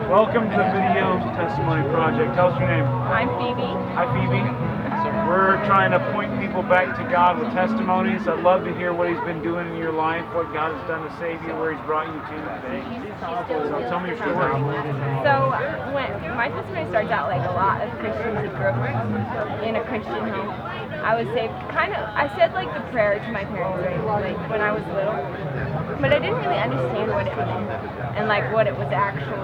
Welcome to the Video Testimony Project. Tell us your name. I'm Phoebe. Hi, Phoebe. We're trying to point people back to God with testimonies. I'd love to hear what He's been doing in your life, what God has done to save you, where He's brought you to today. So tell me your story. So when my testimony starts out like a lot of Christians who grew up in a Christian home. I was saved I said like the prayer to my parents, right, like when I was little, but I didn't really understand what it meant and like what it was actually,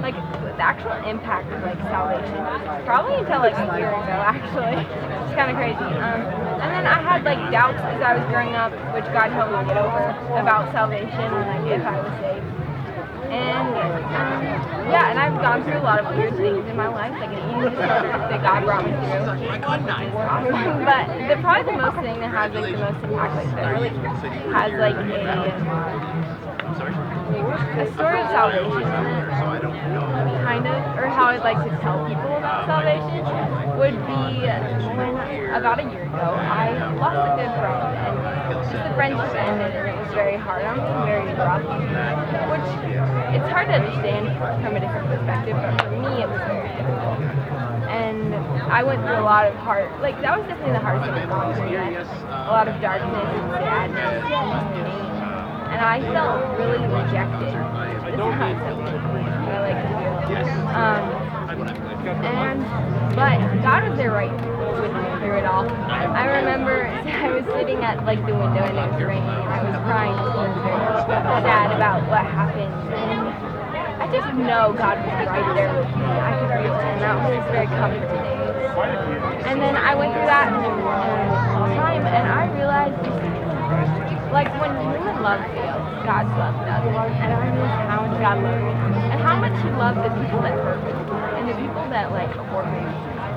like the actual impact of like salvation, probably until like a year ago actually. It's kind of crazy. And then I had like doubts as I was growing up, which God helped me get over, about salvation and like if I was saved. And and I've gone through a lot of weird things in my life, like an eating disorder that God brought me through. But probably the most thing that has like the most impact, like that really has like a story of salvation in it, kind of, or how I'd like to tell people about salvation would be when about a year ago I lost a good friend, and just the friendship ended, and it was very hard on me, very rough, which it's hard to understand from a different perspective, but for me it was very difficult. And I went through a lot of that was definitely the hardest thing I've gone through yet. A lot of darkness and sadness and pain. And I felt really rejected. This is not something that I like to do. But God was there right with me through it all. I remember I was sitting at like the window and it was raining, and I was crying and very sad about what happened. And I just know God was right there with me. I could feel it, and that was just very comforting. And then I went through that time, and I realized, like, when human love fails, God's love doesn't. And I realized how much God loves me, and how much He loves the people that hurt me, and the people that, like, abhor me.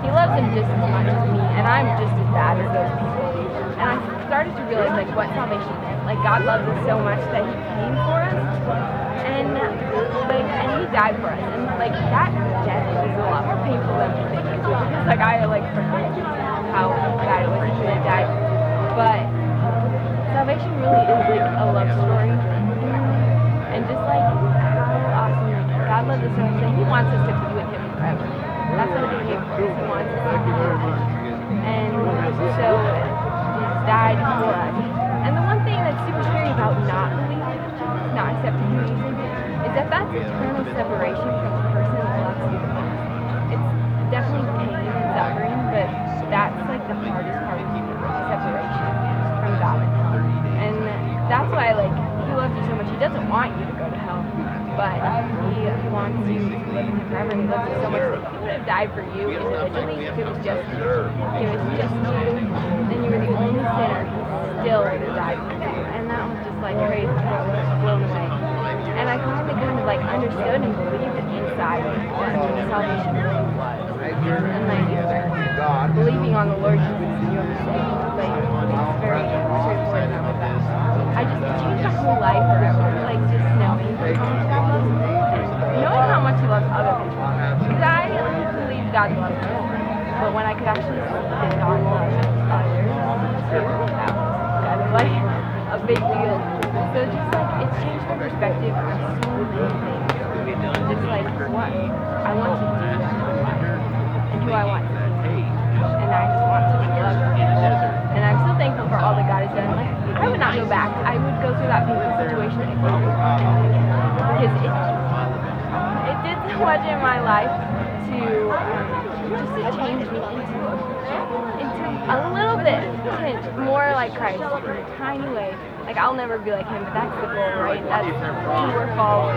He loves them just as much as me, and I'm just as bad as those people. And I started to realize, like, what salvation meant. Like, God loves us so much that He came for us, and He died for us. And, like, that death is a lot more painful than we think it is, because, like, I, like, forget how bad it was when He died. But salvation really is, like, a love story. And just, like, how awesome God loves us so much that He wants us to be with Him forever. That's what He came for. He wants us to be with Him. And so Jesus died for us. And the one thing that's super scary about not believing in Jesus, not accepting Jesus, is that that's eternal separation from the person that loves you the most. It's definitely pain and suffering, but that's like the hardest part of separation from God. And that's why, like, He loves you so much. He doesn't want you to go to hell, but He wants you to live in Him forever. He loves you so much that He would have died for you individually if it was just you. If it was just you, then you were the only sinner. He still would have died for you. And that was just like crazy. I was blown away. And I kind of like understood and believed inside what salvation really was. And like believing on the Lord Jesus and you understand, like it's very straightforward about that. It changed my whole life forever. Like just knowing how much God loves me, knowing how much He loves other people. Because I believe God loves me, but when I could actually see that God loves others, that was kind of like a big deal. So just like it changed my perspective on so many things. Just like what I want to do in my life and who I want to be. And I just want to love people. And I'm so thankful for all that God has done. Like I would not go back. I would go through that painful situation again because it did so much in my life to just to change me into a little bit more like Christ in a tiny way. Like I'll never be like Him, but that's the goal, right? That's who we're following.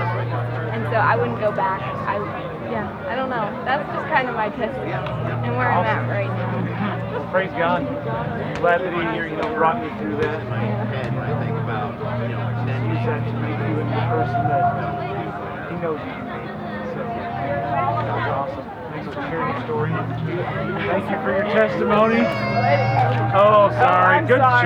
And so I wouldn't go back. I don't know. That's just kind of my testimony and where I'm at right now. Praise God. Glad that He, brought you through that. And when I think about, Use that to make you into the person that He knows you can be. So that was awesome. Thanks for sharing your story. Thank you for your testimony. Oh, sorry. Good job.